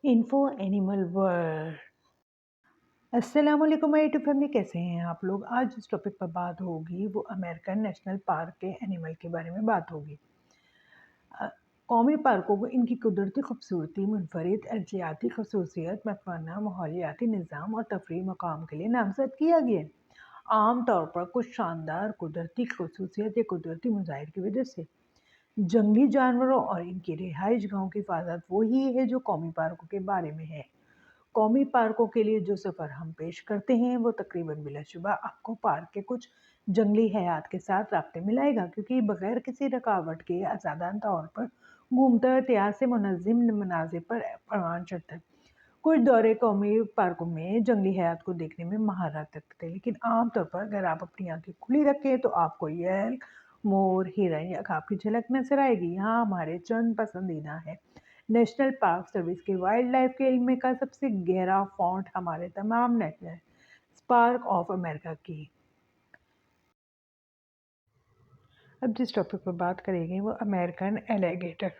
Info animal world. अस्सलाम वालेकुम my YouTube family, कैसे हैं आप लोग। आज जिस टॉपिक पर बात होगी वो अमेरिकन नेशनल पार्क के एनिमल के बारे में बात होगी। अ, कौमी पार्कों को इनकी कुदरती खूबसूरती, मुनफरिद अर्जियाती खसूसियत, मकवाना माहौलियाती निज़ाम और तफरीही मकाम के लिए नामजद किया गया है। आम तौर पर कुछ शानदार कुदरती खसूसियत या कुदरती मज़ाहिर की वजह से जंगली जानवरों और इनकी रिहाइश गाहों की हिफाजत वही है जो कौमी पार्कों के बारे में है। कौमी पार्कों के लिए जो सफ़र हम पेश करते हैं वो तकरीबन बिलाशुबा आपको पार्क के कुछ जंगली हयात के साथ राब्ते में लाएगा, क्योंकि बगैर किसी रुकावट के आज़ादाना तौर पर घूमता इतिहाद से मुनज़्ज़म मनाज़िर पर परवान चढ़ता है। कुछ दौरे कौमी पार्कों में जंगली हयात को देखने में महारत रखते हैं, लेकिन आमतौर पर अगर आप अपनी आंखें खुली रखें तो आपको एल्क, मोर, हिरन या अकाब की झलक नजर आएगी। यहाँ हमारे चंद पसंदीदा है। नेशनल पार्क सर्विस के वाइल्ड लाइफ के इल्म का सबसे गहरा फॉन्ट हमारे तमाम नेशनल पार्क ऑफ अमेरिका की। अब जिस टॉपिक पर बात करेंगे वो अमेरिकन एलिगेटर,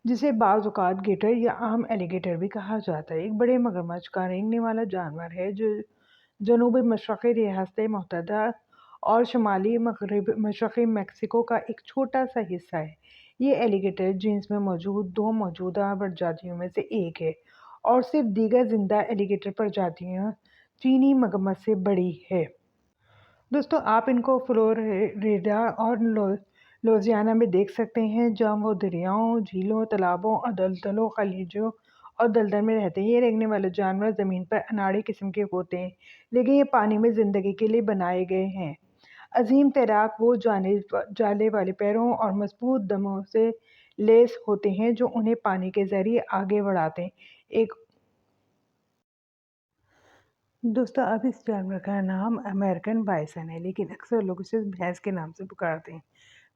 जिसे बाज़ औक़ात गेटर या आम एलिगेटर भी कहा जाता है, एक बड़े मगरमच्छ का रेंगने वाला जानवर है जो जनूबी मशरक़ी रियासत मुत्तहदा और शुमाली मगरब मशरक़ी मेक्सिको का एक छोटा सा हिस्सा है। ये एलिगेटर जीन्स में मौजूद 2 मौजूदा प्रजातियों में से एक है और सिर्फ दीगर जिंदा एलिगेटर प्रजातियां चीनी मगरमच्छ से बड़ी है। दोस्तों, आप इनको फ्लोरिडा और लुइसियाना में देख सकते हैं, जहाँ वो दरियाओं, झीलों, तालाबों और दलदलों, खलीजों और दलदल में रहते हैं। ये रेंगने वाले जानवर ज़मीन पर अनाड़ी किस्म के होते हैं, लेकिन ये पानी में ज़िंदगी के लिए बनाए गए हैं। अजीम तैराक वो जाले वाले पैरों और मजबूत दमों से लेस होते हैं जो उन्हें पानी के जरिए आगे बढ़ाते हैं। एक दोस्तों, अब इस जानवर का नाम अमेरिकन बाइसन है, लेकिन अक्सर लोग इसे भैंस के नाम से पुकारते हैं।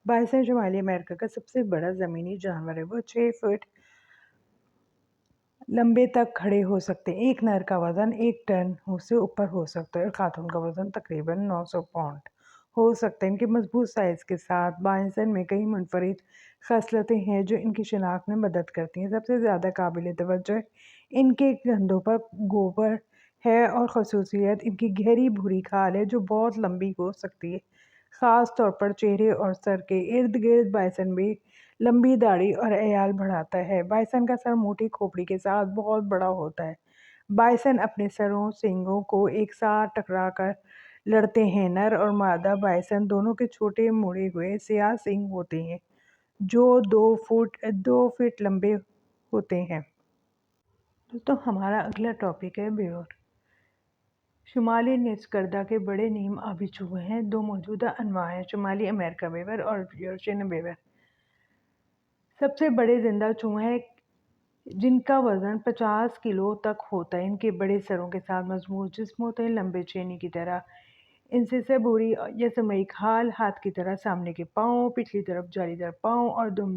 बाइसन शुमाली अमेरिका का सबसे बड़ा ज़मीनी जानवर है। वो 6 फुट लंबे तक खड़े हो सकते हैं। एक नर का वज़न 1 टन से ऊपर हो सकता है और खातून का वज़न तकरीबन 900 पाउंड हो सकता है। इनके मजबूत साइज़ के साथ बाइसन में कई मुनफरिद ख़ासियतें हैं जो इनकी शिनाख्त में मदद करती हैं। सबसे ज़्यादा काबिल तवज्जो इनके कंधों पर गोबर है और ख़ुसूसियत इनकी गहरी भूरी खाल है जो बहुत लंबी हो सकती है। ख़ास तौर पर चेहरे और सर के इर्द गिर्द बाइसन में लंबी दाढ़ी और अयाल बढ़ाता है। बाइसन का सर मोटी खोपड़ी के साथ बहुत बड़ा होता है। बाइसन अपने सरों सींगों को एक साथ टकरा कर लड़ते हैं। नर और मादा बाइसन दोनों के छोटे मुड़े हुए सियाह सींग होते हैं जो 2 फीट लंबे होते हैं। दोस्तों, हमारा अगला टॉपिक है बेवर। शुमाली निस्कर्दा के बड़े नीम आबी चूहे हैं। 2 मौजूदा अनवा हैं, शुमाली अमेरिका बेवर और यूरेशियन बेवर। सबसे बड़े जिंदा चूहे हैं जिनका वज़न 50 किलो तक होता है। इनके बड़े सरों के साथ मजबूत जिस्म होते हैं, लंबे चेनी की तरह। इनसे सबूरी या समई खाल, हाथ की तरह सामने के पाँव, पिछली तरफ जालीदार पाँव और दुम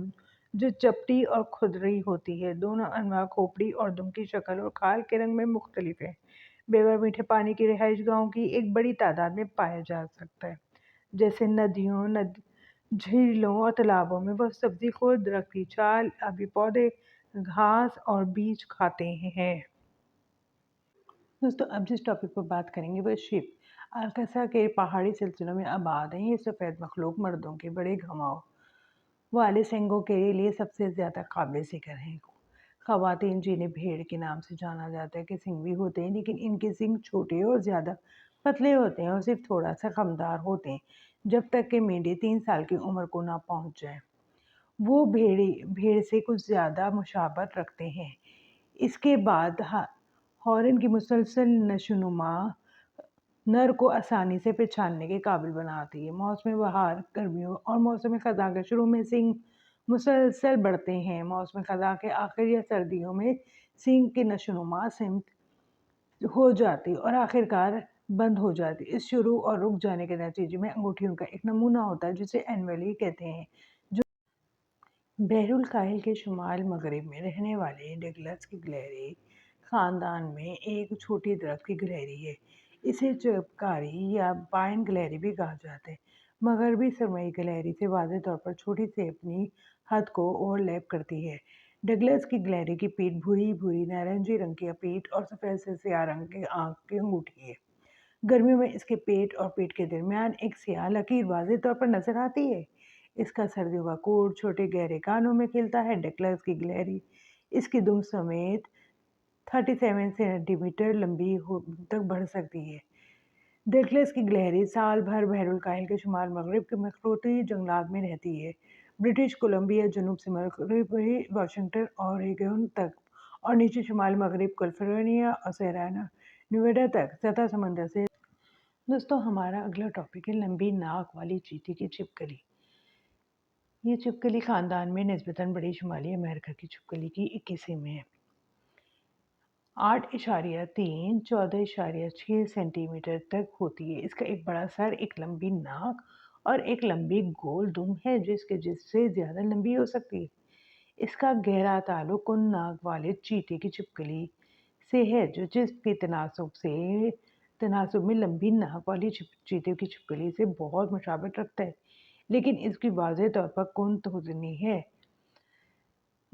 जो चपटी और खुरदरी होती है। दोनों अनवा खोपड़ी और दुम की शक्ल और खाल के रंग में मुख्तलिफ है। बेवर मीठे पानी की रिहाइश गाहों की एक बड़ी तादाद में पाया जा सकता है, जैसे नदियों, झीलों और तालाबों में। वह सब्ज़ी-खोर, दरख्ती छाल, आबी पौधे, घास और बीज खाते हैं। दोस्तों, अब जिस टॉपिक पर बात करेंगे वो शिप अरकासा के पहाड़ी सिलसिलों में आबाद हैं। ये सफ़ेद मखलूक मर्दों के बड़े घुमाव वाले सींगों के लिए सबसे ज़्यादा काबिल ज़िक्र हैं। ख़वातीन जिन्हें भेड़ के नाम से जाना जाता है के सींग भी होते हैं, लेकिन इनके सींग छोटे और ज़्यादा पतले होते हैं और सिर्फ थोड़ा सा खमदार होते हैं, जब तक कि मेंढे 3 साल की उम्र को ना पहुंच जाए। वो भेड़ से कुछ ज़्यादा मुशाबत रखते हैं। इसके बाद हॉर्न की मुसलसल नशोनुमा नर को आसानी से पहचानने के काबिल बनाती है। मौसम बहार, गर्मियों और मौसम ख़ज़ां के शुरू में सींग मुसलसल बढ़ते हैं। मौसम ख़ज़ां के आखिर या सर्दियों में सींग की नशोनुमा सिमट हो जाती और आखिरकार बंद हो जाती। इस शुरू और रुक जाने के नतीजे में अंगूठियों का एक नमूना होता है जिसे एनवेली कहते हैं। बहरुल काहिल के शुमाल मगरब में रहने वाले डगलस की गिलहरी ख़ानदान में एक छोटी दरख्त की गिलहरी है। इसे चरपकारी या पाइन गिलहरी भी कहा जाता है। मगरबी सरमई गिलहरी से वाज़ेह तौर पर छोटी से अपनी हद को ओवरलैप करती है। डगलस की गिलहरी की पीठ भूरी भूरी नारंगी रंग की पीठ और सफ़ेद से सियाह रंग की आँख की अंगूठी है। गर्मियों में इसके पेट और पीठ के दरमियान एक सियाह लकीर वाज़ेह तौर पर नज़र आती है। इसका सर्दियों का कोट छोटे गहरे कानों में खिलता है। डगलस की गिलहरी इसकी दुम समेत 37 सेंटीमीटर लंबी तक बढ़ सकती है। डगलस की गिलहरी साल भर बहरुल काहिल के शुमाल मगरब के मखरूती जंगलात में रहती है। ब्रिटिश कोलंबिया जनूब से मगरबी वाशिंगटन ओरेगन तक और नीचे शुमाल मगरब कैलिफोर्निया और सेराना नेवाडा तक सतह समंदर से। दोस्तों, हमारा अगला टॉपिक है लंबी नाक वाली चींटी की छिपकली। ये छिपकली खानदान में निस्बतन बड़ी शुमाली अमेरिका की छिपकली की एक किस्म है। 8.3 14.6 सेंटीमीटर तक होती है। इसका एक बड़ा सर, एक लंबी नाक और एक लंबी गोल दुम है जो इसके जिससे ज़्यादा लंबी हो सकती है। इसका गहरा ताल्लुक उन नाक वाले चीते की छिपकली से है जो जिसके तनासुब में लंबी नाक वाली चीते की छिपकली से बहुत मुशाबहत रखता है, लेकिन इसकी वाज़ेह तौर पर कुन-तोज़नी है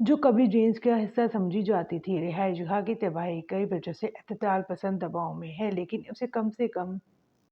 जो कभी जीन्स का हिस्सा समझी जाती थी। रिहाइशगाह की तबाही कई वजह से एतदाल पसंद दबाव में है, लेकिन उसे कम से कम